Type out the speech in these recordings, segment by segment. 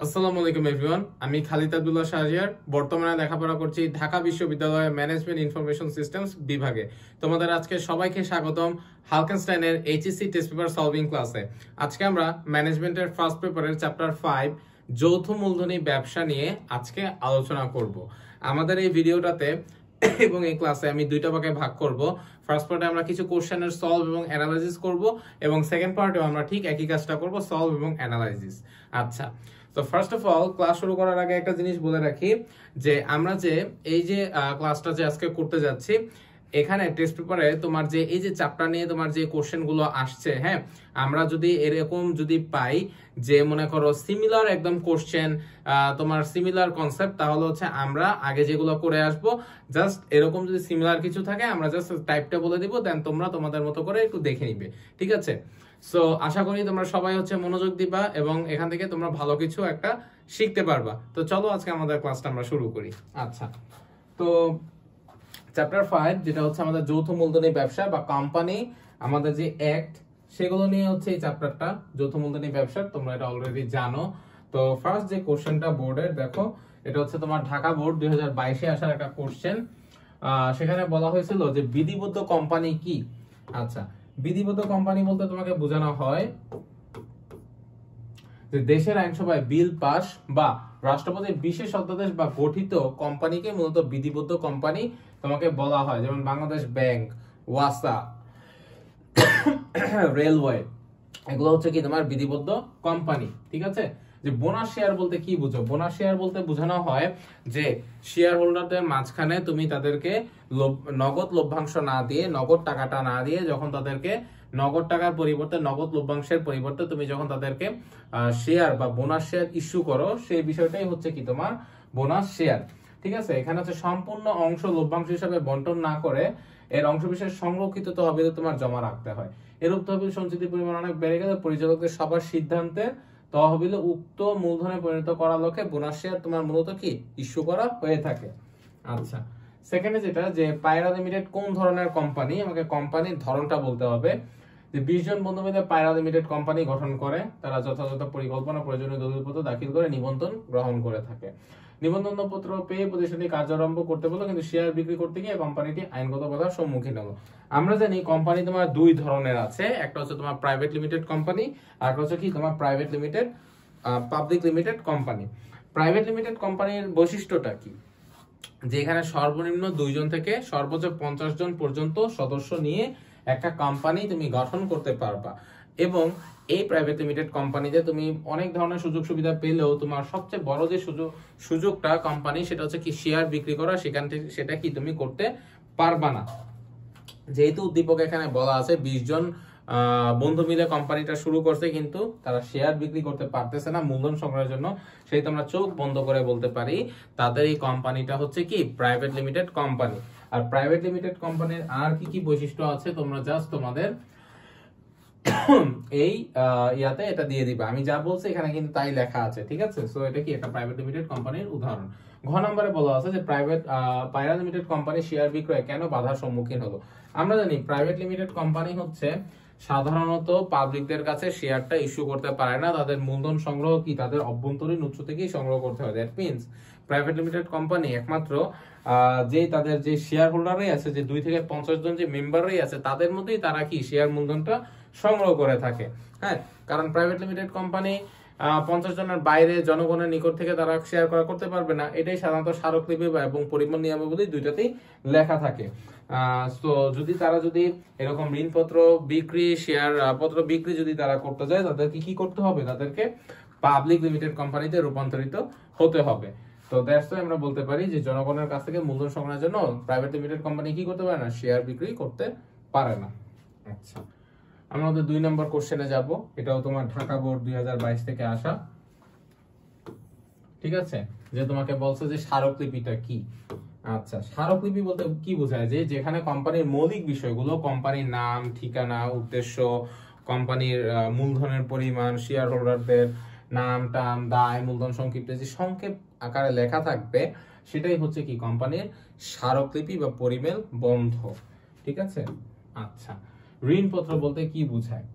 আসসালামু আলাইকুম এভরিওয়ান, আমি খালিদ আব্দুল্লাহ শাহরিয়ার। বর্তমানে লেখাপড়া করছি ঢাকা বিশ্ববিদ্যালয়ের ম্যানেজমেন্ট ইনফরমেশন সিস্টেমস বিভাগে। তোমাদের আজকে সবাইকে স্বাগতম হালকেনস্টাইনের এইচএসসি টেস্ট পেপার সলভিং ক্লাসে। আজকে আমরা ম্যানেজমেন্টের ফার্স্ট পেপারের চ্যাপ্টার 5 যৌথ মূলধনী ব্যবসা নিয়ে আজকে আলোচনা করব। আমাদের এই ভিডিওটাতে এবং এই ক্লাসে আমি দুইটা ভাগে ভাগ করব। ফার্স্ট পার্টে আমরা কিছু কোশ্চেনের সলভ এবং অ্যানালাইসিস করব, এবং সেকেন্ড পার্টেও আমরা ঠিক একই কাজটা করব, সলভ এবং অ্যানালাইসিস। আচ্ছা, তো ফার্স্ট অফ অল ক্লাস শুরু করার আগে একটা জিনিস বলে রাখি যে আমরা যে এই যে ক্লাসটা যে আজকে করতে যাচ্ছি, এখানে টেস্ট পেপারে তোমার যে এই যে চ্যাপ্টার নিয়ে তোমার যে কোশ্চেন গুলো আসছে, হ্যাঁ, আমরা যদি এরকম যদি পাই যে মনে করো সিমিলার একদম কোশ্চেন, তোমার সিমিলার কনসেপ্ট, তাহলে হচ্ছে আমরা আগে যেগুলো করে আসবো জাস্ট এরকম যদি সিমিলার কিছু থাকে আমরা জাস্ট টাইপটা বলে দিব, দেন তোমরা তোমাদের মতো করে একটু দেখে নিবে, ঠিক আছে? সো আশা করি তোমরা সবাই হচ্ছে মনোযোগ দিবা এবং এখান থেকে তোমরা ভালো কিছু একটা শিখতে পারবা। তো চলো আজকে আমাদের ক্লাসটা আমরা শুরু করি। আচ্ছা, তো চ্যাপ্টার 5 যেটা হচ্ছে আমাদের যৌথ মূলধনী ব্যবসা বা কোম্পানি, আমাদের যে অ্যাক্ট সেগুলো নিয়ে হচ্ছে এই চ্যাপ্টারটা, যৌথ মূলধনী ব্যবসা। তোমরা এটা অলরেডি জানো। তো ফার্স্ট যে কোশ্চেনটা বোর্ডের দেখো, এটা হচ্ছে তোমার ঢাকা বোর্ড 2022-এ আসার একটা কোশ্চেন। সেখানে বলা হয়েছিল যে বিধিবদ্ধ কোম্পানি কি। আচ্ছা, বিধিবদ্ধ কোম্পানি বলতে তোমাকে বোঝানো হয় যে দেশের আইনসভায় বিল পাস বা রাষ্ট্রপতির বিশেষ অধ্যাদেশ বা গঠিত কোম্পানিকে মূলত বিধিবদ্ধ কোম্পানি তোমাকে বলা হয়। যেমন বাংলাদেশ ব্যাংক, ওয়াসা, রেলওয়ে, এগুলো হচ্ছে কি তোমার বিধিবদ্ধ কোম্পানি, ঠিক আছে? যে বোনাস শেয়ার বলতে কি বুঝো? বোনাস শেয়ার বলতে বোঝানো হয় যে শেয়ার হোল্ডারদের মাঝখানে তুমি তাদেরকে নগদ লভ্যাংশ না দিয়ে, নগদ টাকাটা না দিয়ে, যখন তাদেরকে নগদ টাকার পরিবর্তে, নগদ লভ্যাংশের পরিবর্তে তুমি যখন তাদেরকে শেয়ার বা বোনাস শেয়ার ইস্যু করো, সেই বিষয়টাই হচ্ছে কি তোমার বোনাস শেয়ার, ঠিক আছে? এখানে হচ্ছে সম্পূর্ণ অংশ লভ্যাংশ হিসাবে বন্টন না করে এর অংশবিশেষ সংরক্ষিত তহবিলে তোমার জমা রাখতে হয়। এরূপ তহবিল সঞ্চিতির পরিমাণ অনেক বেড়ে গেলে পরিচালকদের সবার সিদ্ধান্তে তহবিলে উক্ত মূলধনে পরিণত করার লক্ষ্যে বোনাস শেয়ার তোমার মূলত কি ইস্যু করা হয়ে থাকে। আচ্ছা, সেকেন্ডে যেটা যে পায়রা লিমিটেড কোন ধরনের কোম্পানি, আমাকে কোম্পানির ধরনটা বলতে হবে। যে 20 জন বন্ধু মিলে পায়রা লিমিটেড কোম্পানি গঠন করে, তারা যথাযথ পরিকল্পনা, প্রয়োজনীয় দলিলপত্র দাখিল করে নিবন্ধন গ্রহণ করে থাকে। নিবন্ধন পত্র পেয়ে প্রতিষ্ঠানটি কার্যারম্ভ করতে বললো, কিন্তু শেয়ার বিক্রি করতে গিয়ে কোম্পানিটি আইনগত বাধার সম্মুখীন হলো। আমরা জানি কোম্পানি তোমার দুই ধরনের আছে, একটা হচ্ছে তোমার প্রাইভেট লিমিটেড কোম্পানি, আর একটা হচ্ছে কি তোমার private limited public limited company. Private limited কোম্পানির বৈশিষ্ট্যটা কি? যে এখানে সর্বনিম্ন 2 জন থেকে সর্বোচ্চ 50 জন পর্যন্ত সদস্য নিয়ে একটা কোম্পানি তুমি গঠন করতে পারবা, এবং এই প্রাইভেট লিমিটেড কোম্পানিতে তুমি অনেক ধরনের সুযোগ সুবিধা পেলেও তোমার সবচেয়ে বড় যে সুযোগটা কোম্পানি, সেটা হচ্ছে কি শেয়ার বিক্রি করা। সেখান থেকে সেটা কি তুমি করতে পারবা না, যেহেতু উদ্দীপক এখানে বলা আছে 20 জন বন্ধু মিলে কোম্পানিটা শুরু করছে, কিন্তু তারা শেয়ার বিক্রি করতে পারতেছে না মূলধন সংগ্রহের জন্য। সেই তো আমরা চোখ বন্ধ করে বলতে পারি তাদের এই কোম্পানিটা হচ্ছে কি প্রাইভেট লিমিটেড কোম্পানি। আর প্রাইভেট লিমিটেড কোম্পানির আর কি কি বৈশিষ্ট্য আছে তোমরা জাস্ট তোমাদের এই ইয়াতে এটা দিয়ে দিবা। আমি যা বলছি এখানে কিন্তু তাই লেখা আছে, ঠিক আছে? সো এটা কি একটা প্রাইভেট লিমিটেড কোম্পানির উদাহরণ। ঘ নম্বরে বলা আছে যে পায়রা লিমিটেড কোম্পানি শেয়ার বিক্রয় কেন বাধার সম্মুখীন হলো। আমরা জানি প্রাইভেট লিমিটেড কোম্পানি হচ্ছে সাধারণত পাবলিকদের কাছে শেয়ারটা ইস্যু করতে পারে না, তাদের মূলধন সংগ্রহ কি তাদের অভ্যন্তরীণ উৎস থেকেই সংগ্রহ করতে হয়। That means private limited company একমাত্র যে তাদের যে শেয়ার হোল্ডারই আছে, যে 2 থেকে 50 জন যে মেম্বারই আছে, তাদের মধ্যেই তারা কি শেয়ার মূলধনটা সংগ্রহ করে থাকে। হ্যাঁ, কারণ প্রাইভেট লিমিটেড কোম্পানি 50 জনের বাইরে জনগণের নিকট থেকে তারা শেয়ার করতে পারবে না। এটাই সাধারণত স্মারকলিপি এবং পরিমাণ নিয়মাবলী দুইটাতেই লেখা থাকে। তো যদি তারা যদি এরকম ঋণপত্র বিক্রি, শেয়ার পত্র বিক্রি যদি তারা করতে যায়, তাদেরকে কি করতে হবে? তাদেরকে পাবলিক লিমিটেড কোম্পানিতে রূপান্তরিত হতে হবে। তো দ্যাটস ওয়াই আমরা বলতে পারি যে জনগণের কাছ থেকে মূলধন সংগ্রহের জন্য প্রাইভেট লিমিটেড কোম্পানি কি করতে পারে না? শেয়ার বিক্রি করতে পারে না। আচ্ছা, আমরা আমাদের 2 নম্বর কোশ্চেনে যাব। এটাও তোমার ঢাকা বোর্ড 2022 থেকে আসা, ঠিক আছে? যে তোমাকে বলছে যে স্মারকলিপিটা কি। আচ্ছা, স্মারকলিপি বলতে কি বোঝায়? যে যেখানে কোম্পানির মৌলিক বিষয়গুলো, কোম্পানির নাম, ঠিকানা, উদ্দেশ্য, কোম্পানির মূলধনের পরিমাণ, শেয়ার হোল্ডারদের নাম টাম, দায়, মূলধন সংক্ষিপ্ত যে সংক্ষেপ আকারে লেখা থাকবে, সেটাই হচ্ছে কি কোম্পানির স্মারকলিপি বা পরিমেল বন্ধ, ঠিক আছে? আচ্ছা, ঋণপত্র বলতে কি বোঝায়?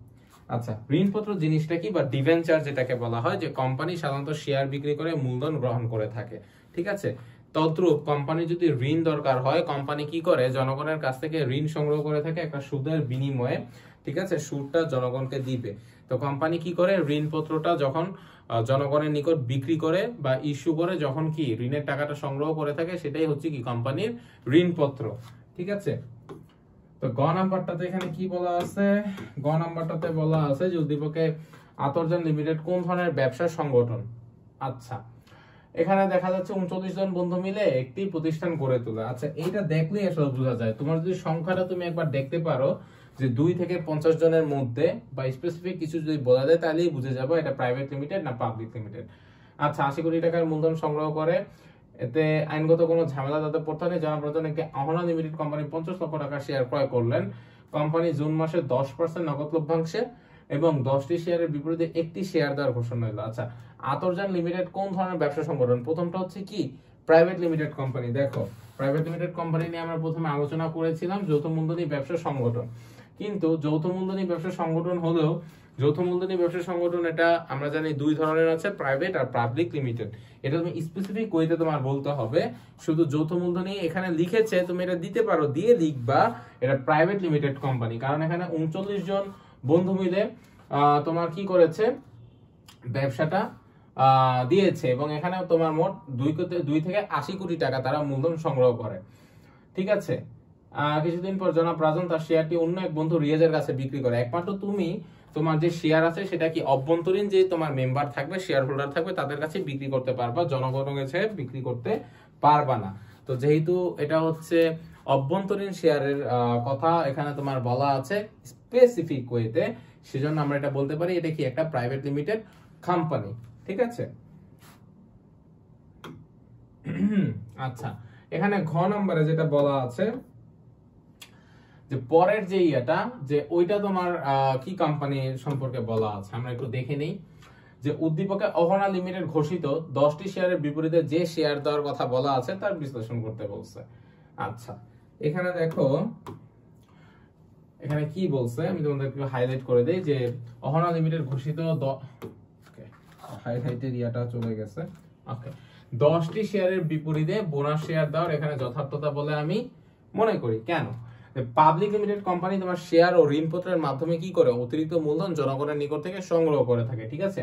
আচ্ছা, ঋণপত্র জিনিসটা কি বা ডিভেঞ্চার যেটাকে বলা হয়, যে কোম্পানি সাধারণত শেয়ার বিক্রি করে মূলধন গ্রহণ করে থাকে, ঠিক আছে। তদ্রূপ কোম্পানি যদি ঋণ দরকার হয়, কোম্পানি কি করে জনগণের কাছ থেকে ঋণ সংগ্রহ করে থাকে একটা সুদের বিনিময়ে, ঠিক আছে, সুদটা জনগণকে দিবে। তো কোম্পানি কি করে ঋণপত্রটা যখন জনগণের নিকট বিক্রি করে বা ইস্যু করে, যখন কি ঋণের টাকাটা সংগ্রহ করে থাকে, সেটাই হচ্ছে কি কোম্পানির ঋণপত্র, ঠিক আছে। তো গ নাম্বারটাতে এখানে কি বলা আছে, গ নাম্বারটাতে বলা আছে যে উদ্দীপকে আতরজান লিমিটেড কোন ধরনের ব্যবসা সংগঠন। আচ্ছা, এখানে দেখা যাচ্ছে 39 জন বন্ধু মিলে একটি প্রতিষ্ঠান গড়ে তোলা। আচ্ছা, এইটা দেখলেই আসলে বোঝা যায়। তোমার যদি সংখ্যাটা তুমি একবার দেখতে পারো যে 2 থেকে 50 জনের মধ্যে বা স্পেসিফিক কিছু যদি বলা যায়, তাহলেই বুঝে যাবো এটা প্রাইভেট লিমিটেড না পাবলিক লিমিটেড। আচ্ছা, 80 কোটি টাকার মূলধন সংগ্রহ করে, এতে আইনগত কোনো ঝামেলা তাদের পড়তে নেই। জনপ্রজন একটি অহনা লিমিটেড কোম্পানি 50 লক্ষ টাকা শেয়ার ক্রয় করলেন। কোম্পানি জুন মাসে 10% নগদ লভ্যাংশে এবং 10টি শেয়ারের বিপরীতে একটি শেয়ার দেওয়ার ঘোষণা হলো। আচ্ছা, আতরজান লিমিটেড কোন ধরনের ব্যবসা সংগঠন? প্রথমটা হচ্ছে কি প্রাইভেট লিমিটেড কোম্পানি। দেখো, প্রাইভেট লিমিটেড কোম্পানি নিয়ে আমরা প্রথমে আলোচনা করেছিলাম যৌথ মূলধনী ব্যবসা সংগঠন। কিন্তু যৌথ মূলধনী ব্যবসা সংগঠন হলেও যৌথ মূলধনী ব্যবসা সংগঠন এটা আমরা জানি দুই ধরনের আছে, প্রাইভেট আর পাবলিক লিমিটেড। এটা তুমি স্পেসিফিক ওয়েতে তোমার বলতে হবে। শুধু যৌথ মূলধনী এখানে লিখেছে, তুমি এটা দিতে পারো, দিয়ে লিখবা এটা প্রাইভেট লিমিটেড কোম্পানি, কারণ এখানে 39 জন বন্ধু মিলে তোমার কি করেছে ব্যবসাটা দিয়েছে, এবং এখানে তোমার মোট 2 থেকে 80 কোটি টাকা তারা মূলধন সংগ্রহ করে, ঠিক আছে। কিছুদিন পর জনাব রাজন তার শেয়ারটি অন্য এক বন্ধু রিয়াজের কাছে বিক্রি করে। একমাত্র তুমি তোমার যে শেয়ার আছে সেটা কি অভ্যন্তরীণ যে তোমার মেম্বার থাকবে, শেয়ার হোল্ডার থাকবে, তাদের কাছে বিক্রি করতে পারবা, জনগণের কাছে বিক্রি করতে পারবা না। তো যেহেতু এটা হচ্ছে অভ্যন্তরীণ শেয়ারের কথা এখানে তোমার বলা আছে স্পেসিফিক ওয়েতে, সেজন্য আমরা এটা বলতে পারি এটা কি একটা প্রাইভেট লিমিটেড কোম্পানি, ঠিক আছে। আচ্ছা, এখানে ঘ নম্বরে যেটা বলা আছে যে পরের যে ইয়েটা, যে ওইটা তোমার কি কোম্পানি সম্পর্কে বলা আছে আমরা একটু দেখে নেই। যে উদ্দীপকে অহনা লিমিটেড ঘোষিত 10টি শেয়ারের বিপরীতে যে শেয়ার দেওয়ার কথা বলা আছে তার বিশ্লেষণ করতে বলছে। আচ্ছা, এখানে দেখো এখানে কি বলছে, আমি তোমাদেরকে হাইলাইট করে দেই যে অহনা লিমিটেড ঘোষিত হাইলাইটের ইয়াটা চলে গেছে। ওকে, 10টি শেয়ারের বিপরীতে বোনাস শেয়ার দেওয়ার এখানে যথার্থতা বলে আমি মনে করি। কেন? পাবলিক লিমিটেড কোম্পানি তোমার শেয়ার ও ঋণপত্রের মাধ্যমে কি করে অতিরিক্ত মূলধন জনগণের নিকট থেকে সংগ্রহ করে থাকে, ঠিক আছে।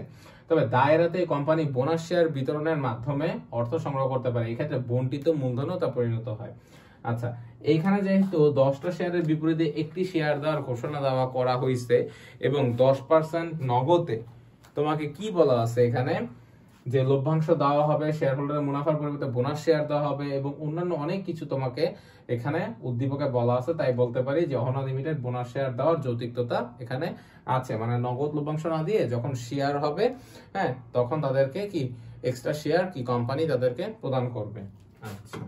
তবে দায়রাতে কোম্পানি বোনাস শেয়ার বিতরণের মাধ্যমে অর্থ সংগ্রহ করতে পারে, এই ক্ষেত্রে বন্টিত মূলধনও তা পরিণত হয়। আচ্ছা, এইখানে যেহেতু 10টা শেয়ারের বিপরীতে একটি শেয়ার দেওয়ার ঘোষণা দেওয়া করা হয়েছে এবং 10% নগদে, তোমাকে কি বলা আছে এখানে যে লভ্যাংশ দেওয়া হবে, শেয়ার হোল্ডারের মুনাফার পরিবর্তে বোনাস শেয়ার দেওয়া হবে এবং অন্যান্য অনেক কিছু তোমাকে এখানে উদ্দীপকে বলা আছে। তাই বলতে পারি যে অহনা লিমিটেড বোনাস শেয়ার দেওয়ার যৌক্তিকতা এখানে আছে, মানে নগদ লভ্যাংশ না দিয়ে যখন শেয়ার হবে, হ্যাঁ, তখন তাদেরকে কি এক্সট্রা শেয়ার কি কোম্পানি তাদেরকে প্রদান করবে। আচ্ছা,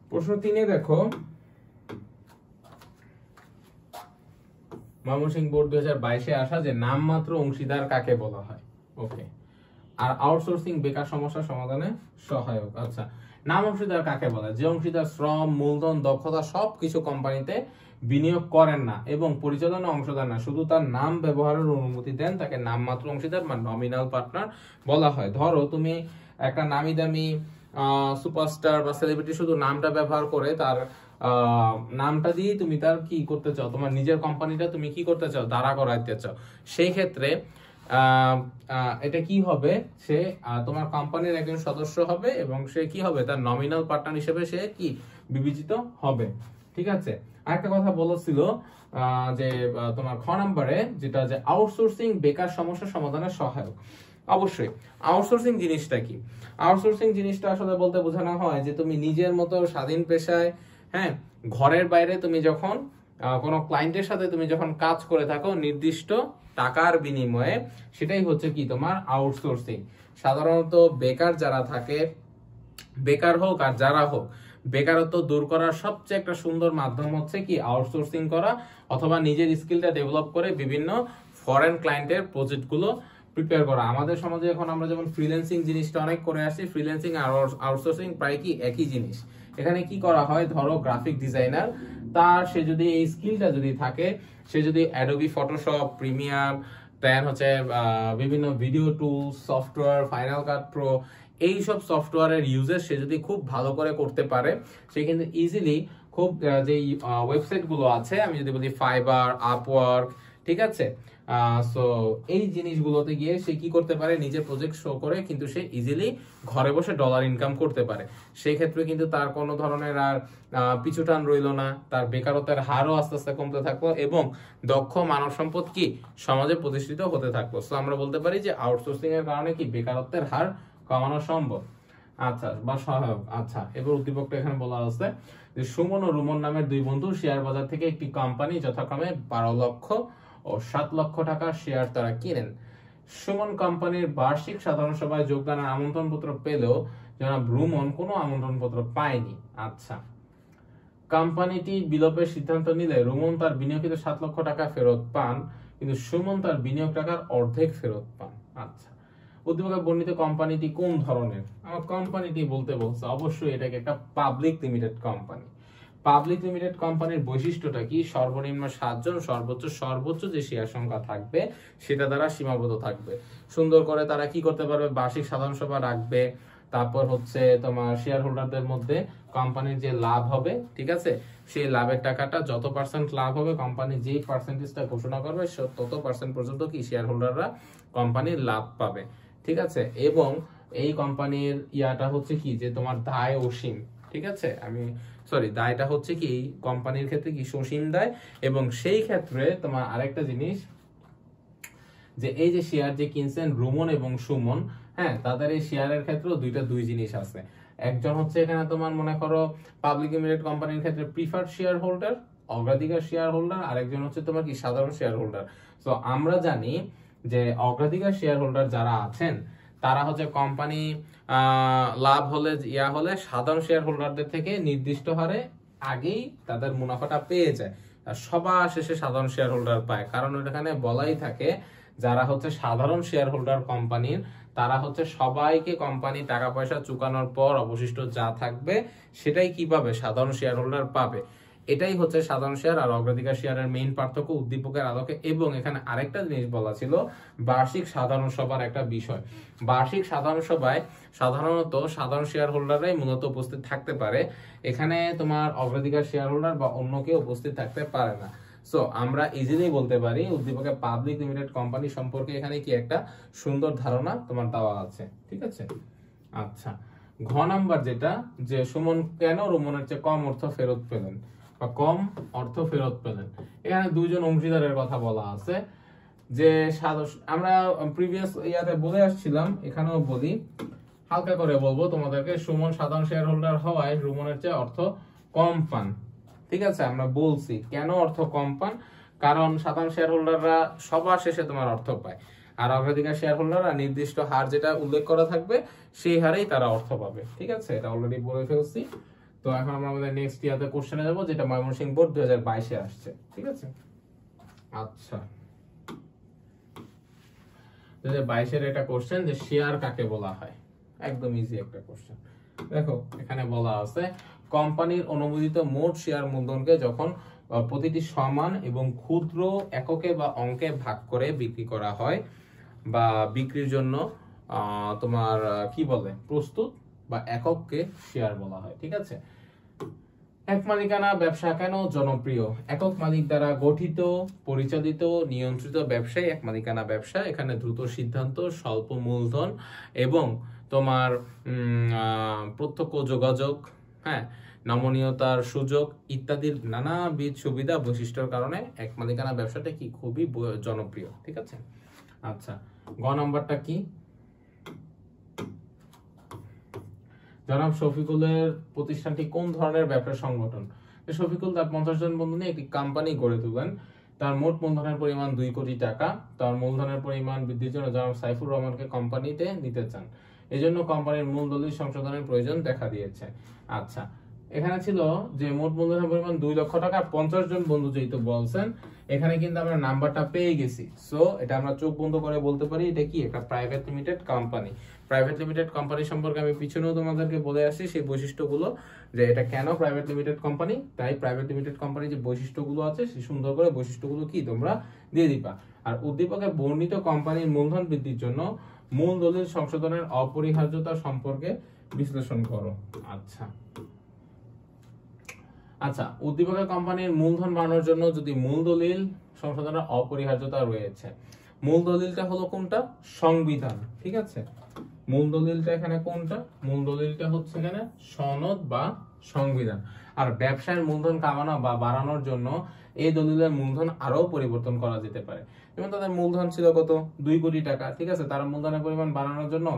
প্রশ্ন 3 দেখো, ময়মনসিংহ বোর্ড 2022-এ আসা যে নামমাত্র অংশীদার কাকে বলা হয়? ওকে, আর আউটসোর্সিং বেকার সমস্যা সমাধানে সহায়ক। আচ্ছা, নাম অংশীদার কাকে বলে? যে অংশীদার শ্রম, মূলধন, দক্ষতা সবকিছু কোম্পানিতে বিনিয়োগ করেন না এবং পরিচালনা অংশদার না, শুধু তার নাম ব্যবহারের অনুমতি দেন, তাকে নামমাত্র অংশীদার বা নমিনাল পার্টনার বলা হয়। ধরো তুমি একটা নামি দামি সুপারস্টার বা সেলিব্রিটি শুধু নামটা ব্যবহার করে তার নামটা দিয়ে তুমি তার কি করতে চাও, তোমার নিজের কোম্পানিটা তুমি কি করতে চাও, দাঁড়া করাইতে চাও, সেই ক্ষেত্রে এটা কি হবে, সে তোমার কোম্পানির একজন সদস্য হবে এবং সে কি হবে তার নমিনাল পার্টনার হিসেবে সে কি বিবেচিত হবে, ঠিক আছে। আরেকটা কথা বলেছিল যে তোমার খ নম্বরে যেটা যে আউটসোর্সিং বেকার সমস্যা সমাধানের সহায়ক। অবশ্যই আউটসোর্সিং জিনিসটা কি? আউটসোর্সিং জিনিসটা আসলে বলতে বোঝানো হয় যে তুমি নিজের মতো স্বাধীন পেশায়, হ্যাঁ, ঘরের বাইরে তুমি যখন কোনো ক্লায়েন্টের সাথে তুমি যখন কাজ করে থাকো নির্দিষ্ট টাকার বিনিময়ে, সেটাই হচ্ছে কি তোমার আউটসোর্সিং। সাধারণত বেকার যারা থাকে, বেকার হোক আর যারা হোক, বেকারত্ব দূর করার সবচেয়ে একটা সুন্দর মাধ্যম হচ্ছে কি আউটসোর্সিং করা, অথবা নিজের স্কিলটা ডেভেলপ করে বিভিন্ন ফরেন ক্লায়েন্টের প্রজেক্টগুলো প্রিপেয়ার করা। আমাদের সমাজে এখন আমরা যেমন ফ্রিল্যান্সিং জিনিসটা অনেক করে আসছি, ফ্রিল্যান্সিং আর আউটসোর্সিং প্রায় কি একই জিনিস, এখানে কি করা হয়, ধরো গ্রাফিক ডিজাইনার, তার সে যদি এই স্কিলটা যদি থাকে, সে যদি অ্যাডোবি ফটোশপ, প্রিমিয়ার, দেন হচ্ছে বিভিন্ন ভিডিও টুলস, সফটওয়্যার, ফাইনাল কাট প্রো, এইসব সফটওয়্যারের ইউজেস সে যদি খুব ভালো করে করতে পারে, সে কিন্তু ইজিলি খুব যে ওয়েবসাইট গুলো আছে, আমি যদি বলি ফাইবার, আপওয়ার্ক, ঠিক আছে, সো এই জিনিসগুলোতে গিয়ে সে কি করতে পারে, নিজের প্রজেক্ট শো করে কিন্তু সে ইজিলি ঘরে বসে ডলার ইনকাম করতে পারে। সেই ক্ষেত্রে কিন্তু তার কোনো ধরনের আর পিছুটান রইল না, তার বেকারত্বের হারও আস্তে আস্তে কমতে থাকলো এবং দক্ষ মানব সম্পদ কি সমাজে প্রতিষ্ঠিত হতে থাকলো। সো আমরা বলতে পারি যে আউটসোর্সিং এর কারণে কি বেকারত্বের হার কমানো সম্ভব। আচ্ছা, বা সহায়ক। আচ্ছা, এবার উদ্দীপকটা এখানে বলা আছে যে সুমন ও রুমন নামের দুই বন্ধু শেয়ার বাজার থেকে একটি কোম্পানি যথাক্রমে 12 লক্ষ ও 7 লক্ষ টাকার শেয়ার তারা কিনেন। সুমন কোম্পানির বার্ষিক সাধারণ সভায় যোগদানের আমন্ত্রণপত্র পেলেও জনাব রুমন কোনো আমন্ত্রণপত্র পায়নি। আচ্ছা, কোম্পানিটি বিলোপের সিদ্ধান্ত নিলে রুমন তার বিনিয়োগিত 7 লক্ষ টাকা ফেরত পান, কিন্তু সুমন তার বিনিয়োগ টাকার অর্ধেক ফেরত পান। আচ্ছা, উদ্দীপকে বর্ণিত কোম্পানিটি কোন ধরনের? আমার কোম্পানিটি বলতে বলছে, অবশ্যই এটাকে একটা public limited company. Public limited কোম্পানির বৈশিষ্ট্যটা কি? সর্বনিম্ন 7 জন, সর্বোচ্চ যে শেয়ার সংখ্যা থাকবে সেটা দ্বারা সীমাবদ্ধ থাকবে। সুন্দর করে তারা কি করতে পারবে, বার্ষিক সাধারণ সভা রাখবে, তারপর হচ্ছে তোমার শেয়ার হোল্ডারদের মধ্যে কোম্পানির যে লাভ হবে, ঠিক আছে, সেই লাভের টাকাটা যত পার্সেন্ট লাভ হবে কোম্পানি যেই পার্সেন্টেজটা ঘোষণা করবে তত পার্সেন্ট পর্যন্ত কি শেয়ার হোল্ডাররা কোম্পানির লাভ পাবে, ঠিক আছে। এবং এই কোম্পানির ইয়াটা হচ্ছে কি যে তোমার দায় অসীম, ঠিক আছে, দায়টা হচ্ছে কি কোম্পানির ক্ষেত্রে কি সসীম দায়। এবং সেই ক্ষেত্রে তোমার আরেকটা জিনিস যে এই যে শেয়ার যে কিনছেন রুমন এবং সুমন, হ্যাঁ, তাদের এই শেয়ারের ক্ষেত্রেও দুই জিনিস আছে। একজন হচ্ছে এখানে তোমার মনে করো পাবলিক লিমিটেড কোম্পানির ক্ষেত্রে প্রিফার্ড শেয়ার হোল্ডার, অগ্রাধিকার শেয়ার হোল্ডার, আরেকজন হচ্ছে তোমার কি সাধারণ শেয়ার হোল্ডার। তো আমরা জানি যে অগ্রাধিকার শেয়ার হোল্ডার যারা আছেন তারা হচ্ছে কোম্পানি লাভ হলে সাধারণ শেয়ার হোল্ডারদের থেকে নির্দিষ্ট হারে আগেই তাদের মুনাফাটা পেয়ে যায়, আর সবার শেষে সাধারণ শেয়ার হোল্ডার পায়। কারণ এখানে বলাই থাকে যারা হচ্ছে সাধারণ শেয়ার হোল্ডার কোম্পানির, তারা হচ্ছে সবাইকে কোম্পানি টাকা পয়সা চুকানোর পর অবশিষ্ট যা থাকবে সেটাই কি পাবে, সাধারণ শেয়ার হোল্ডার পাবে। এটাই হচ্ছে সাধারণ শেয়ার আর অগ্রাধিকার শেয়ারের মেইন পার্থক্য উদ্দীপকের আলোকে। এবং এখানে আরেকটা জিনিস বলা ছিল, বার্ষিক সাধারণ সভার একটা বিষয়। বার্ষিক সাধারণ সভায় সাধারণত সাধারণ শেয়ার হোল্ডাররাই মূলত উপস্থিত থাকতে পারে, এখানে তোমার অগ্রাধিকার শেয়ার হোল্ডার বা অন্য কেউ উপস্থিত থাকতে পারে না। সো আমরা ইজিলি বলতে পারি উদ্দীপকে পাবলিক লিমিটেড কোম্পানি সম্পর্কে এখানে কি একটা সুন্দর ধারণা তোমার দেওয়া আছে, ঠিক আছে। আচ্ছা, ঘ নাম্বার যেটা, যে সুমন কেন রুমনের চেয়ে কম অর্থ ফেরত পেলেন বা কম অর্থ ফেরত পেলেন। এখানে দুইজন অংশীদারের কথা বলা আছে, যে আমরা প্রিভিয়াস ইয়াতে বলে আসছিলাম, এখানেও বলি, হালকা করে বলবো তোমাদেরকে। সুমন সাধারণ শেয়ার হোল্ডার হওয়ায় রুমনের চেয়ে অর্থ কম পান, ঠিক আছে। আমরা বলছি কেন অর্থ কম পান, কারণ সাধারণ শেয়ার হোল্ডাররা সবার শেষে তোমার অর্থ পায়, আর অগ্রাধিকার শেয়ার হোল্ডাররা নির্দিষ্ট হার যেটা উল্লেখ করা থাকবে সেই হারেই তারা অর্থ পাবে, ঠিক আছে। এটা অলরেডি বলে ফেলছি। তো এখন আমরা আমাদের নেক্সট ইয়াতে কোশ্চেনে যাব, যেটা ময়মনসিংহ বোর্ড 2022 এ আসছে, ঠিক আছে। আচ্ছা, 2022 এর একটা কোশ্চেন, যে শেয়ার কাকে বলা হয়। একদম ইজি একটা কোশ্চেন। দেখো এখানে বলা আছে, কোম্পানির অনুমোদিত মোট শেয়ার মূলধনকে যখন প্রতিটি সমান এবং ক্ষুদ্র এককে বা অঙ্কে ভাগ করে বিক্রি করা হয় বা বিক্রির জন্য তোমার কি বলে প্রস্তুত বা একককে শেয়ার বলা হয়, ঠিক আছে। এক মালিকানা ব্যবসা কেন জনপ্রিয়? একক মালিক দ্বারা গঠিত, পরিচালিত, নিয়ন্ত্রিত ব্যবসায় এক মালিকানা ব্যবসা। এখানে দ্রুত সিদ্ধান্ত, স্বল্প মূলধন এবং তোমার প্রত্যক্ষ যোগাযোগ, হ্যাঁ, নমনীয়তার সুযোগ ইত্যাদির নানাবিধ সুবিধা বৈশিষ্ট্যের কারণে এক মালিকানা ব্যবসাটা কি খুবই জনপ্রিয়, ঠিক আছে। আচ্ছা, গ নাম্বারটা কি? জনাব শফিকুলের প্রতিষ্ঠানটি কোন ধরনের ব্যবসা সংগঠন? শফিকুল তার 50 জন বন্ধু নিয়ে একটি কোম্পানি গড়ে তুলেন। তার মোট মূলধনের পরিমাণ 2 কোটি টাকা। তার মূলধনের পরিমাণ বৃদ্ধির জন্য জনাব সাইফুর রহমানকে কোম্পানিতে নিতে চান। এজন্য কোম্পানির মূল দলিল সংশোধনের প্রয়োজন দেখা দিয়েছে। আচ্ছা, এখানে ছিল যে মোট মূলধনের পরিমাণ 2 লক্ষ টাকা, 50 জন বন্ধু যেহেতু বলছেন, এখানে কিন্তু আমরা নাম্বারটা পেয়ে গেছি। সো এটা আমরা চোখ বন্ধ করে বলতে পারি এটা কি একটা private limited company. Private limited company সম্পর্কে আমি পিছনেও তোমাদেরকে বলে আসছি সেই বৈশিষ্ট্যগুলো, যে এটা কেন প্রাইভেট লিমিটেড কোম্পানি। তাই প্রাইভেট লিমিটেড কোম্পানি যে বৈশিষ্ট্যগুলো আছে সেই সুন্দর করে বৈশিষ্ট্যগুলো কি তোমরা দিয়ে দিবা। আর উদ্দীপকে বর্ণিত কোম্পানির মূলধন বৃদ্ধির জন্য মূল দলিল সংশোধনের অপরিহার্যতা সম্পর্কে বিশ্লেষণ করো। আচ্ছা, উদ্দীপকের কোম্পানির মূলধন বাড়ানোর জন্য যদি মূল দলিল সংশোধনের অপরিহার্যতা রয়েছে, মূল দলিলটা হলো কোনটা? সংবিধান। ঠিক আছে, মূল দলিলটা এখানে কোনটা? মূল দলিলটা হচ্ছে এখানে সনদ বা সংবিধান। আর ব্যবসায়ের মূলধন কামানো বা বাড়ানোর জন্য এই দলিলের মূলধন আরো পরিবর্তন করা যেতে পারে। যেমন তাদের মূলধন ছিল কত? 2 কোটি টাকা। ঠিক আছে, তারা মূলধনের পরিমাণ বাড়ানোর জন্য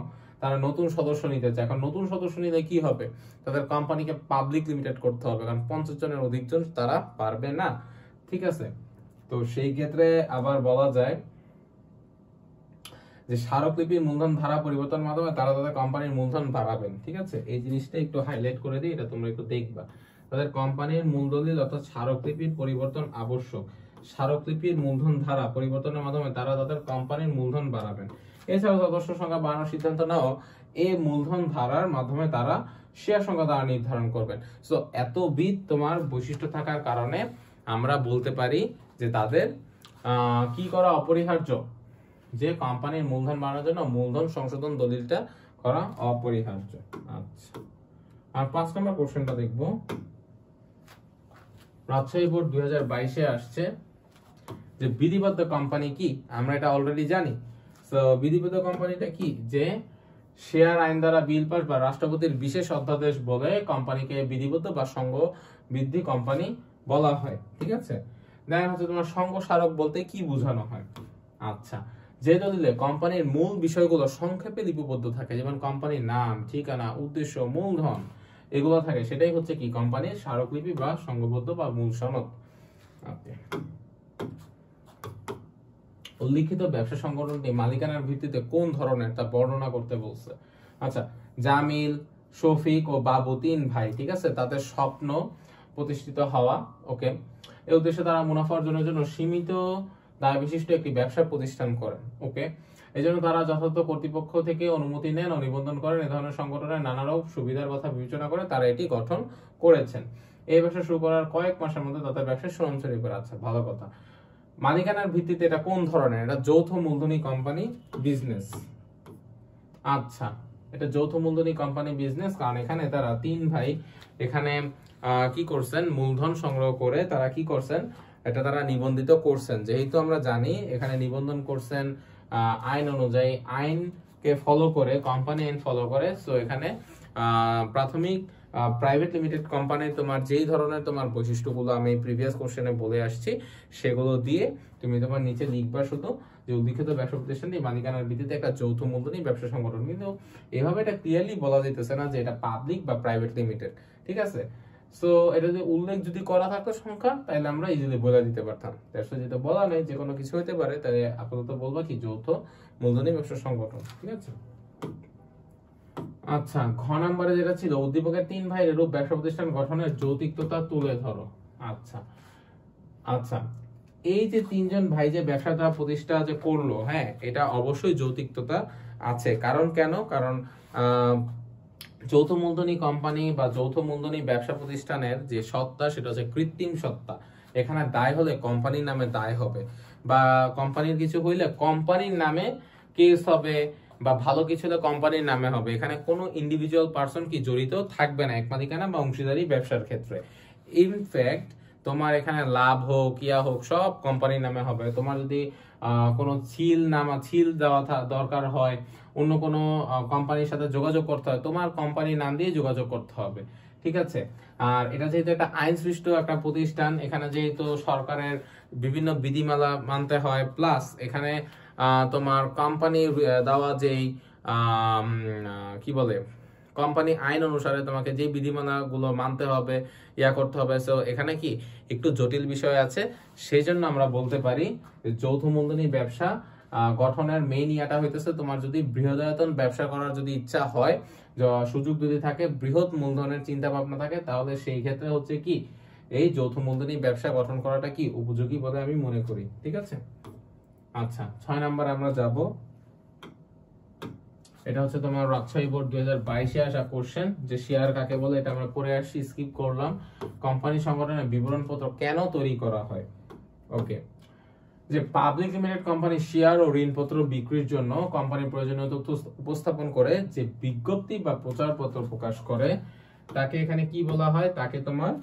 তারা নতুন সদস্য নিতে চায়। এখন নতুন সদস্য নিলে কি হবে? তাদের কোম্পানিকে পাবলিক লিমিটেড করতে হবে, কারণ 50 জনের অধিক জন তারা পারবে না। ঠিক আছে, তো সেই ক্ষেত্রে আবার বলা যায় যে স্মারকলিপির মূলধন ধারা পরিবর্তনের মাধ্যমে তারা তাদের কোম্পানির মূলধন বাড়াবেন। ঠিক আছে, এই জিনিসটা একটু হাইলাইট করে দিই, এটা তোমরা একটু দেখবা। তাদের কোম্পানির মূল দলিল অর্থাৎ স্মারকলিপির পরিবর্তন আবশ্যক। স্মারকলিপির মূলধন ধারা পরিবর্তনের মাধ্যমে তারা তাদের কোম্পানির মূলধন বাড়াবেন। এছাড়াও সদস্য সংখ্যা বাড়ানোর সিদ্ধান্ত নাও এই মূলধন ধারার মাধ্যমে তারা শেয়ার সংখ্যা দ্বারা নির্ধারণ করবেন। সো এতবিধ তোমার বৈশিষ্ট্য থাকার কারণে আমরা বলতে পারি যে তাদের কি করা অপরিহার্য, যে কোম্পানির মূলধন বাড়ানোর জন্য মূলধন সংশোধন দলিলটা করা অপরিহার্য। আচ্ছা, আর 5 নম্বর কোশ্চেনটা দেখব। রাজশাহী বোর্ড 2022-এ আসছে যে বিধিবদ্ধ কোম্পানি কি? আমরা এটা অলরেডি জানি। সো বিধিবদ্ধ কোম্পানিটা কি? যে শেয়ার আইন দ্বারা বিল পাস বা রাষ্ট্রপতির বিশেষ অধ্যাদেশ বলে কোম্পানিকে বিধিবদ্ধ বা সংঘ বৃদ্ধি কোম্পানি বলা হয়। ঠিক আছে, দেখা হচ্ছে তোমার সংঘ স্মারক বলতে কি বোঝানো হয়? আচ্ছা, যে দলিলে কোম্পানির মূল বিষয়গুলো সংক্ষেপে লিপিবদ্ধ থাকে, যেমন কোম্পানির নাম, ঠিকানা, উদ্দেশ্য, মূলধন এগুলো থাকে, সেটাই হচ্ছে কি কোম্পানির স্মারকলিপি বা সংঘবদ্ধ বা মূল সনদ। উল্লিখিত ব্যবসা সংগঠনটি মালিকানার ভিত্তিতে কোন ধরনের তা বর্ণনা করতে বলছে। আচ্ছা, জামিল, শফিক ও বাবু 3 ভাই, ঠিক আছে, তাদের স্বপ্ন প্রতিষ্ঠিত হওয়া। ওকে, এই উদ্দেশ্যে তারা মুনাফা অর্জনের জন্য সীমিত দায় বিশিষ্ট একটি ব্যবসা প্রতিষ্ঠান করেন। ওকে, এই জন্য তারা যথাযথ কর্তৃপক্ষ থেকে অনুমতি নেন ও নিবন্ধন করেন। এই ধরনের সংগঠনের নানারূপ সুবিধার কথা বিবেচনা করে তারা এটি গঠন করেছেন। এই ব্যবসা শুরু করার কয়েক মাসের মধ্যে তাদের ব্যবসা সুনাম ছড়িয়ে পড়ে। আচ্ছা, ভালো কথা। মালিকানার ভিত্তিতে এটা কোন ধরনের? এটা যৌথ মূলধনী কোম্পানি বিজনেস। আচ্ছা, এটা যৌথ মূলধনী কোম্পানি বিজনেস, কারণ এখানে তারা 3 ভাই এখানে কি করছেন? মূলধন সংগ্রহ করে তারা কি করছেন? এটা তারা নিবন্ধিত করছেন। যেহেতু আমরা জানি এখানে নিবন্ধন করছেন আইন অনুযায়ী, আইনকে ফলো করে, কোম্পানি আইন ফলো করে। সো এখানে প্রাথমিক প্রাইভেট লিমিটেড কোম্পানি তোমার যেই ধরনের তোমার বৈশিষ্ট্যগুলো আমি প্রিভিয়াস কোশ্চেনে বলে আসছি সেগুলো দিয়ে তুমি তোমার নিচে লিখবা শুধু যে উল্লিখিত ব্যবসা প্রতিষ্ঠানটি মালিকানার ভিত্তিতে একটা যৌথ মূলধনী ব্যবসা সংগঠন। কিন্তু এভাবে এটা ক্লিয়ারলি বলা যাইতেছে না যে এটা পাবলিক বা প্রাইভেট লিমিটেড। ঠিক আছে, সো এটা যদি উল্লেখ যদি করা থাকতো সংখ্যা, তাহলে আমরা ইজিলি বলে দিতে পারতাম। তারপরে যেটা বলা নেই, যে কোনো কিছু হতে পারে, তাহলে আপাতত বলবা কি যৌথ মূলধনী ব্যবসা সংগঠন। ঠিক আছে। আচ্ছা, ঘ নম্বরে যেটা ছিল উদ্দীপকের 3 ভাইয়ের এরূপ ব্যবসা প্রতিষ্ঠান গঠনের যৌক্তিকতা তুলে ধরো। আচ্ছা আচ্ছা, এই যে 3 জন ভাই যে ব্যবসাটা প্রতিষ্ঠা যে করলো, হ্যাঁ, এটা অবশ্যই যৌক্তিকতা আছে। কারণ কেন? কারণ যৌথ মূলধনী কোম্পানি বা যৌথ মূলধনী ব্যবসা প্রতিষ্ঠানের যে সত্তা, সেটা হচ্ছে কৃত্রিম সত্তা। এখানে দায় হলে কোম্পানির নামে দায় হবে, বা কোম্পানির কিছু হইলে কোম্পানির নামে কেস হবে, বা ভালো কিছু হলে কোম্পানির নামে হবে। এখানে কোনো ইন্ডিভিজুয়াল পারসন কি জড়িত থাকবে না এক মালিকানা বা অংশীদারি ব্যবসার ক্ষেত্রে। ইনফ্যাক্ট তোমার এখানে লাভ হোক ইয়া হোক সব কোম্পানির নামে হবে। তোমার যদি কোনো ছিল দেওয়া দরকার হয়, অন্য কোনো কোম্পানির সাথে যোগাযোগ করতে হয়, তোমার কোম্পানির নাম দিয়ে যোগাযোগ করতে হবে। ঠিক আছে, আর এটা যেহেতু একটা আইন সৃষ্ট একটা প্রতিষ্ঠান, এখানে যেহেতু সরকারের বিভিন্ন বিধিমালা মানতে হয়, প্লাস এখানে তোমার কোম্পানি দেওয়া যেই কি বলে কোম্পানি আইন অনুসারে তোমাকে যে বিধিমালা গুলো মানতে হবে, ইয়া করতে হবে। সো এখানে কি একটু জটিল বিষয় আছে, সেই জন্য আমরা বলতে পারি যৌথ মূলধনী ব্যবসা গঠনের মেইন ইয়াটা হইতেছে তোমার যদি বৃহদায়তন ব্যবসা করার যদি ইচ্ছা হয়, সুযোগ যদি থাকে, বৃহৎ মূলধনের চিন্তা ভাবনা থাকে, তাহলে সেই ক্ষেত্রে হচ্ছে কি এই যৌথ মূলধনী ব্যবসা গঠন করাটা কি উপযোগী বলে আমি মনে করি। ঠিক আছে, আচ্ছা 6 নাম্বার আমরা যাব। এটা হচ্ছে তোমার রাজশাহী বোর্ড 2022-এ আসা কোশ্চেন, যে শেয়ার কাকে বলে, এটা আমরা পড়ে আসছি, স্কিপ করলাম। কোম্পানি সংগঠনের বিবরণপত্র কেন তৈরি করা হয়? ওকে, যে পাবলিক লিমিটেড কোম্পানি শেয়ার ও ঋণপত্র বিক্রির জন্য কোম্পানির প্রয়োজনীয় তথ্য উপস্থাপন করে যে বিজ্ঞপ্তি বা প্রচারপত্র প্রকাশ করে তাকে এখানে কি বলা হয়? তাকে তোমার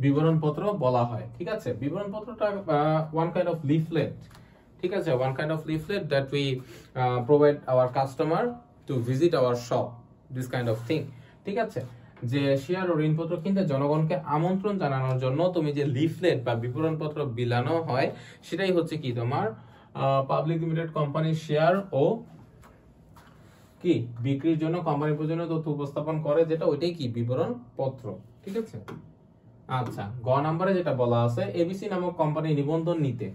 বিবরণপত্র বলা হয়। ঠিক আছে, বিবরণপত্রটা ওয়ান কাইন্ড অফ লিফলেট। ঠিক আছে, one kind of leaflet that we provide hour customer to visit our shop, this kind of thing. ঠিক আছে, যে শেয়ার ও ঋণপত্র কিনতে জনগণকে আমন্ত্রণ জানানোর জন্য তুমি যে লিফলেট বা বিবরণপত্র বিলানো হয়, সেটাই হচ্ছে কি তোমার পাবলিক লিমিটেড কোম্পানির শেয়ার ও কি বিক্রির জন্য কোম্পানির প্রয়োজনীয় তথ্য উপস্থাপন করে, যেটা ওইটাই কি বিবরণপত্র। ঠিক আছে, আচ্ছা গ নাম্বারে যেটা বলা আছে, এবিসি নামক কোম্পানি নিবন্ধন নিতে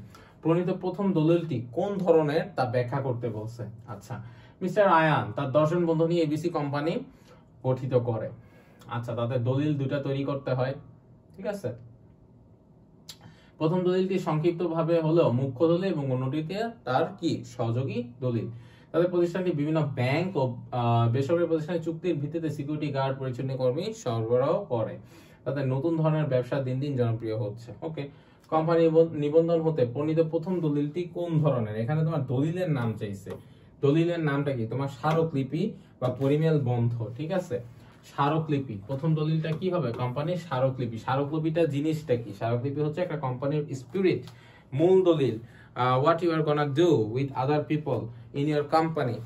প্রণীত প্রথম দলিলটি কোন ধরনের তা ব্যাখ্যা করতে বলছে। আচ্ছা, মিস্টার আয়ান তার 10 জন বন্ধু নিয়ে এবিসি কোম্পানি গঠিত করে। আচ্ছা, তাদের দলিল দুটা তৈরি করতে হয়। ঠিক আছে, প্রথম দলিলটি সংক্ষিপ্ত ভাবে হলেও মুখ্য দলিল এবং অন্যটিতে তার কি সহযোগী দলিল। তাদের প্রতিষ্ঠানটি বিভিন্ন ব্যাংক ও বেসরকারি প্রতিষ্ঠানের চুক্তির ভিত্তিতে সিকিউরিটি গার্ড পরিচ্ছন্ন কর্মী সরবরাহ করে। তাদের নতুন ধরনের ব্যবসা দিন দিন জনপ্রিয় হচ্ছে। ওকে, কোম্পানি নিবন্ধন হতে প্রণীত প্রথম দলিলটি কোন ধরনের? এখানে তোমার দলিলের নাম চাইছে। দলিলের নামটা কি? তোমার স্মারকলিপি বা পরিমেল বন্ধ। ঠিক আছে, স্মারকলিপি। প্রথম দলিলটা কি হবে? কোম্পানির স্মারকলিপি। স্মারকলিপিটা জিনিসটা কি? স্মারকলিপি হচ্ছে একটা কোম্পানির স্পিরিট, মূল দলিল। What you are gonna do with other people in your company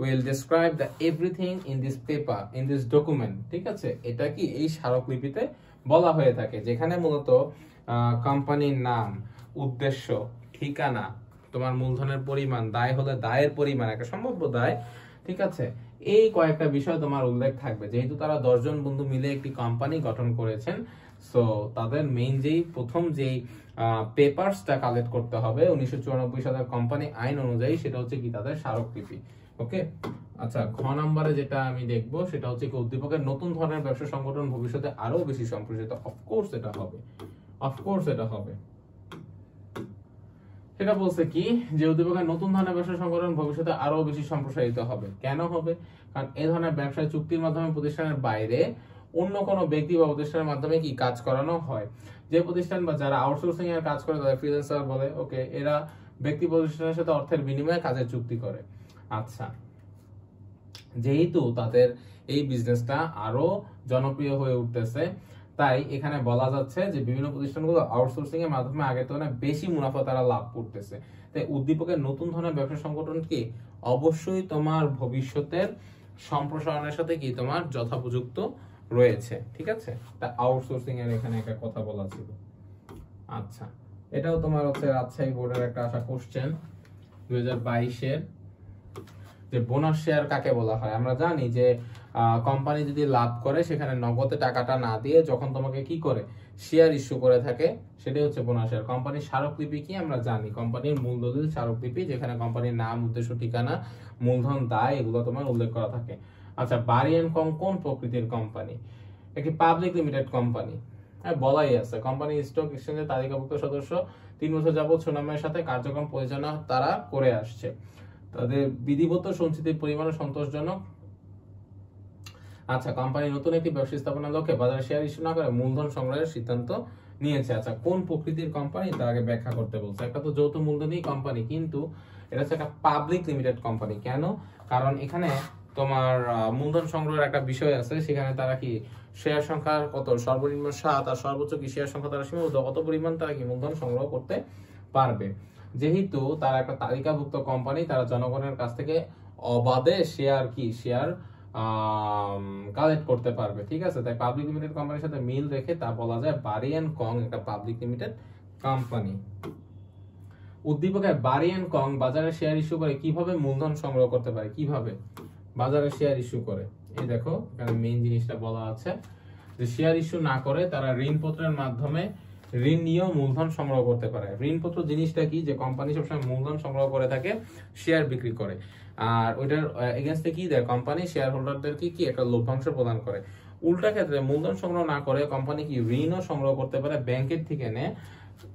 will describe the everything in this paper, in this document. ঠিক আছে, এটা কি এই স্মারকলিপিতে বলা হয়ে থাকে, যেখানে মূলত কোম্পানির নাম, উদ্দেশ্য, ঠিকানা, তোমার মূলধনের পরিমাণ, দায় হলে দায়ের পরিমাণ, একটা সম্ভাব্য দায়, ঠিক আছে, এই কয়েকটা বিষয় তোমার উল্লেখ থাকবে। যেহেতু তারা 10 জন বন্ধু মিলে একটি কোম্পানি গঠন করেছেন, সো তাদের মেইন যেই প্রথম যেই পেপারসটা কালেক্ট করতে হবে 1994 সালের কোম্পানি আইন অনুযায়ী, সেটা হচ্ছে কি তাদের স্মারকলিপি। ওকে, আচ্ছা ঘ নম্বরে যেটা আমি দেখবো সেটা হচ্ছে কি উদ্দীপকের নতুন ধরনের ব্যবসা সংগঠন ভবিষ্যতে আরো বেশি সম্প্রসারিত। অফকোর্স এটা হবে, অফকোর্স এটা হবে। সেটা বলছে কি যে উদ্দীপকের নতুন ধরনের ব্যবসা সংগঠন ভবিষ্যতে আরো বেশি সম্প্রসারিত হবে। কেন হবে? কারণ এই ধরনের ব্যবসায় চুক্তির মাধ্যমে প্রতিষ্ঠানের বাইরে অন্য কোনো ব্যক্তি বা প্রতিষ্ঠানের মাধ্যমে কি কাজ করানো হয়। যে প্রতিষ্ঠান বা যারা আউটসোর্সিং এর কাজ করে তাদের ফ্রিল্যান্সার বলে। ওকে, এরা ব্যক্তি প্রতিষ্ঠানের সাথে অর্থের বিনিময়ে কাজের চুক্তি করে। আচ্ছা, যেহেতু তাদের এই বিজনেসটা আরো জনপ্রিয় হয়ে উঠতেছে, তাই এখানে বলা যাচ্ছে যে বিভিন্ন প্রতিষ্ঠানগুলো আউটসোর্সিং এর মাধ্যমে আগের তুলনায় বেশি মুনাফা তারা লাভ করতেছে। তাই উদ্দীপকের নতুন ধরনের ব্যবসা সংগঠন কি অবশ্যই তোমার ভবিষ্যতের সম্প্রসারণের সাথে কি তোমার যথোপযুক্ত রয়েছে। ঠিক আছে, তা আউটসোর্সিং এর এখানে একটা কথা বলা ছিল। আচ্ছা, এটাও তোমার হচ্ছে রাজশাহী বোর্ডের একটা আসা কোশ্চেন 2022-এর, যে বোনাস শেয়ার কাকে বলা হয়। আমরা জানি যে কোম্পানি যদি লাভ করে সেখানে নগদে টাকাটা না দিয়ে যখন তোমাকে কি করে শেয়ার ইস্যু করে থাকে, সেটাই হচ্ছে বোনাস শেয়ার। কোম্পানির স্মারকলিপি কি আমরা জানি, কোম্পানির মূল দলিল স্মারকলিপি, যেখানে কোম্পানির নাম, উদ্দেশ্য, ঠিকানা, মূলধন, দায় এগুলো তোমার উল্লেখ করা থাকে। আচ্ছা, বারি এন্ড কং কোন প্রকৃতির কোম্পানি? একটি পাবলিক লিমিটেড কোম্পানি। হ্যাঁ, বলাই আছে কোম্পানি স্টক এক্সচেঞ্জের তালিকাভুক্ত সদস্য, 3 বছর যাবত সুনামের সাথে কার্যক্রম পরিচালনা তারা করে আসছে। তাদের বিধিবদ্ধ সঞ্চিতির পরিমাণ সন্তোষজনক। আচ্ছা, কোম্পানি নতুন একটি ব্যবসা স্থাপনের লক্ষ্যে বাজারে শেয়ার ইস্যু না করে মূলধন সংগ্রহের সিদ্ধান্ত নিয়েছে। আচ্ছা, কোন প্রকৃতির কোম্পানি তার আগে ব্যাখ্যা করতে বলছে। একটা তো যৌথ মূলধনী কোম্পানি, কিন্তু এটা হচ্ছে একটা পাবলিক লিমিটেড কোম্পানি। কেন? কারণ এখানে তোমার মূলধন সংগ্রহের একটা বিষয় আছে। সেখানে তারা কি শেয়ার সংখ্যা কত, সর্বনিম্ন 7 আর সর্বোচ্চ কি শেয়ার সংখ্যা তারা সীমাবদ্ধ, কত পরিমাণ তারা কি মূলধন সংগ্রহ করতে পারবে। যেহেতু তারা একটা তালিকাভুক্ত কোম্পানি, তারা জনগণের কাছ থেকে অবাধে শেয়ার কালেক্ট করতে পারবে। ঠিক আছে, তাই পাবলিক লিমিটেড কোম্পানির সাথে মিল রেখে তা বলা যায় বারি এন্ড কং একটা পাবলিক লিমিটেড কোম্পানি। উদ্দীপকের বারি এন্ড কং বাজারে শেয়ার ইস্যু করে কিভাবে মূলধন সংগ্রহ করতে পারে। কিভাবে বাজারে শেয়ার ইস্যু করে, এই দেখো এখানে মেইন জিনিসটা বলা আছে যে শেয়ার ইস্যু না করে তারা ঋণপত্রের মাধ্যমে ঋণ নিয়েও মূলধন সংগ্রহ করতে পারে। ঋণপত্র জিনিসটা কি, যে কোম্পানি সবসময় মূলধন সংগ্রহ করে থাকে, শেয়ার বিক্রি করে, আর ওইটার এগেনস্টে কি দেয়, কোম্পানি শেয়ার হোল্ডারদেরকে কি একটা লভ্যাংশ প্রদান করে। উল্টা ক্ষেত্রে মূলধন সংগ্রহ না করে কোম্পানি কি ঋণও সংগ্রহ করতে পারে, ব্যাংকের থেকে নেয়,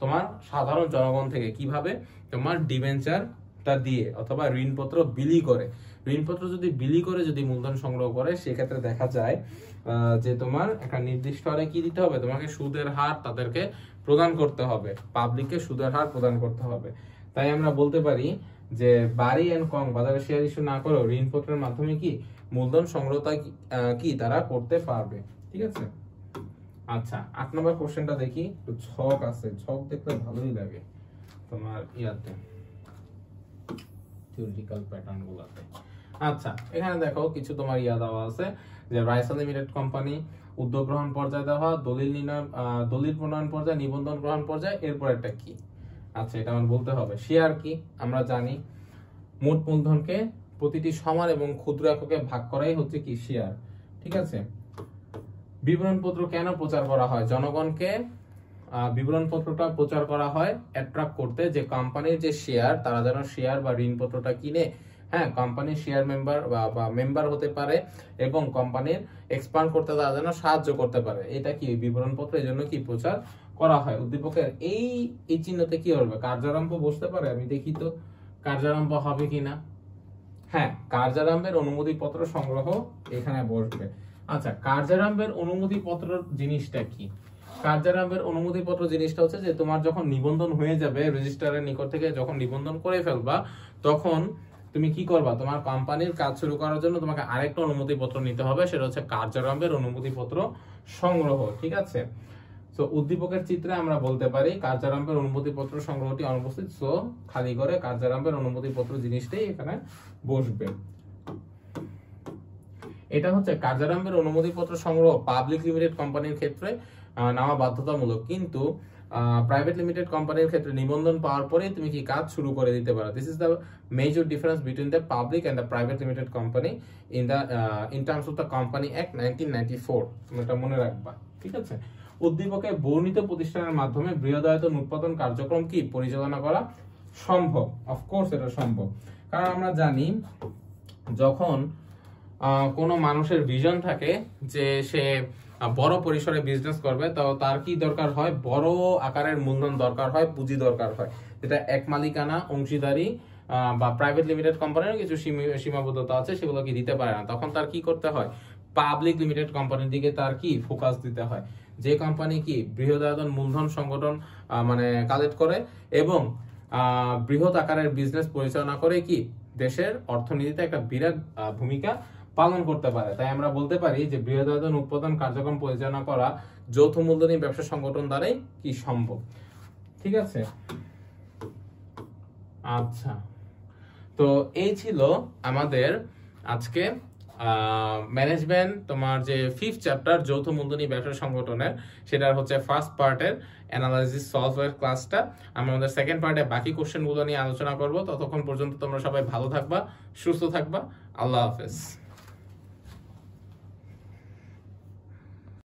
তোমার সাধারণ জনগণ থেকে, কিভাবে, তোমার ডিবেঞ্চারটা দিয়ে অথবা ঋণপত্র বিলি করে। ঋণপত্র যদি বিলি করে যদি মূলধন সংগ্রহ করে, সেক্ষেত্রে দেখা যায় যে তোমার একটা নির্দিষ্ট হারে কি দিতে হবে, তোমাকে সুদের হার তাদেরকে প্রদান করতে হবে, পাবলিককে সুদের হার প্রদান করতে হবে। তাই আমরা বলতে পারি যে বাড়ি এন্ড কং বাজারে শেয়ার ইস্যু না করেও ঋণপত্রের মাধ্যমে কি মূলধন সংগ্রহটা কি তারা করতে পারবে। ঠিক আছে, আচ্ছা 8 নম্বর কোশ্চেনটা দেখি। একটু ছক আছে, ছক দেখতে ভালোই লাগে তোমার ইয়াতে, থিওরিটিক্যাল প্যাটার্ন গুলাতে। আচ্ছা এখানে দেখো কিছু তোমার ইয়া দেওয়া আছে, যে রাইসা লিমিটেড কোম্পানি উদ্যোগ গ্রহণ পর্যায়ে দেওয়া, দলিল প্রণয়ন পর্যায়ে, নিবন্ধন গ্রহণ পর্যায়ে, এরপর একটা কি। আচ্ছা এটা আমার বলতে হবে। শেয়ার কি, আমরা জানি মোট মূলধনকে প্রতিটি সমান এবং ক্ষুদ্র এককে ভাগ করাই হচ্ছে কি শেয়ার। ঠিক আছে, বিবরণপত্র কেন প্রচার করা হয়, জনগণকে বিবরণপত্রটা প্রচার করা হয় অ্যাট্রাক্ট করতে, যে কোম্পানির যে শেয়ার তারা যেন শেয়ার বা ঋণপত্রটা কিনে, হ্যাঁ কোম্পানির শেয়ার মেম্বার হতে পারে এবং কোম্পানির এক্সপান্ড করতে তারা যেন সাহায্য করতে পারে। এটা কি বিবরণপত্র, এই জন্য কি প্রচার করা হয়। উদ্দীপকের এই চিহ্নতে কি হবে, কার্যারম্ভ বসতে পারে, আমি দেখি তো কার্যারম্ভ হবে কিনা। হ্যাঁ, কার্যারম্ভের অনুমতি পত্র সংগ্রহ এখানে বসবে। আচ্ছা কার্যারম্ভের অনুমতি পত্র জিনিসটা কি, কার্যারম্ভের অনুমতি পত্র জিনিসটা হচ্ছে যে তোমার যখন নিবন্ধন হয়ে যাবে, রেজিস্ট্রারের নিকট থেকে যখন নিবন্ধন করে ফেলবা, তখন তুমি কি করবা, তোমার কোম্পানির কাজ শুরু করার জন্য তোমাকে আরেকটা অনুমতি পত্র নিতে হবে, সেটা হচ্ছে কার্যারম্ভের অনুমতি পত্র সংগ্রহ। ঠিক আছে, তো উদ্দীপকের চিত্রে আমরা বলতে পারি কার্যারম্ভের অনুমতি পত্র সংগ্রহটি অনুপস্থিত, সো খালি করে কার্যারম্ভের অনুমতি পত্র জিনিসটাই এখানে বসবে। এটা হচ্ছে কার্যারম্ভের অনুমতি পত্র সংগ্রহ পাবলিক লিমিটেড কোম্পানির ক্ষেত্রে নেওয়া বাধ্যতামূলক, কিন্তু প্রাইভেট লিমিটেড কোম্পানির ক্ষেত্রে নিবন্ধন পাওয়ার পরেই তুমি কি কাজ শুরু করে দিতে পারো। This is the major difference between the public and the private limited company in terms of the company act 1994, তুমি এটা মনে রাখবা। ঠিক আছে, উদ্দীপকে বর্ণিত প্রতিষ্ঠানের মাধ্যমে বৃহদায়তন উৎপাদন কার্যক্রম কি পরিচালনা করা সম্ভব। অফকোর্স এটা সম্ভব, কারণ আমরা জানি যখন কোনো মানুষের ভিশন থাকে যে সে বড় পরিসরে বিজনেস করবে, তো তার কি দরকার হয়, বড় আকারের মূলধন দরকার হয়, পুঁজি দরকার হয়, যেটা এক মালিকানা অংশীদারি বা প্রাইভেট লিমিটেড কোম্পানির কিছু সীমাবদ্ধতা আছে, সেগুলো কি দিতে পারে না। তখন তার কি করতে হয়, পাবলিক লিমিটেড কোম্পানির দিকে তার কি ফোকাস দিতে হয়, যে কোম্পানি কি বৃহদায়তন মূলধন সংগঠন মানে কালেক্ট করে এবং বৃহৎ আকারের বিজনেস পরিচালনা করে, কি দেশের অর্থনীতিতে একটা বিরাট ভূমিকা পালন করতে পারে। তাই আমরা বলতে পারি যে বৃহদায়তন উৎপাদন কার্যক্রম পরিচালনা করা যৌথ মূলধনী ব্যবসা সংগঠন দ্বারাই কি সম্ভব। ঠিক আছে, আচ্ছা তো এই ছিল আমাদের আজকে ম্যানেজমেন্ট তোমার যে 5th চ্যাপ্টার যৌথ মূলধনী ব্যবসা সংগঠনের, সেটার হচ্ছে ফার্স্ট পার্টের অ্যানালাইসিস সলভের ক্লাসটা। আমরা আমাদের সেকেন্ড পার্টে বাকি কোশ্চেনগুলো নিয়ে আলোচনা করব। ততক্ষণ পর্যন্ত তোমরা সবাই ভালো থাকবা, সুস্থ থাকবা। আল্লাহ হাফেজ।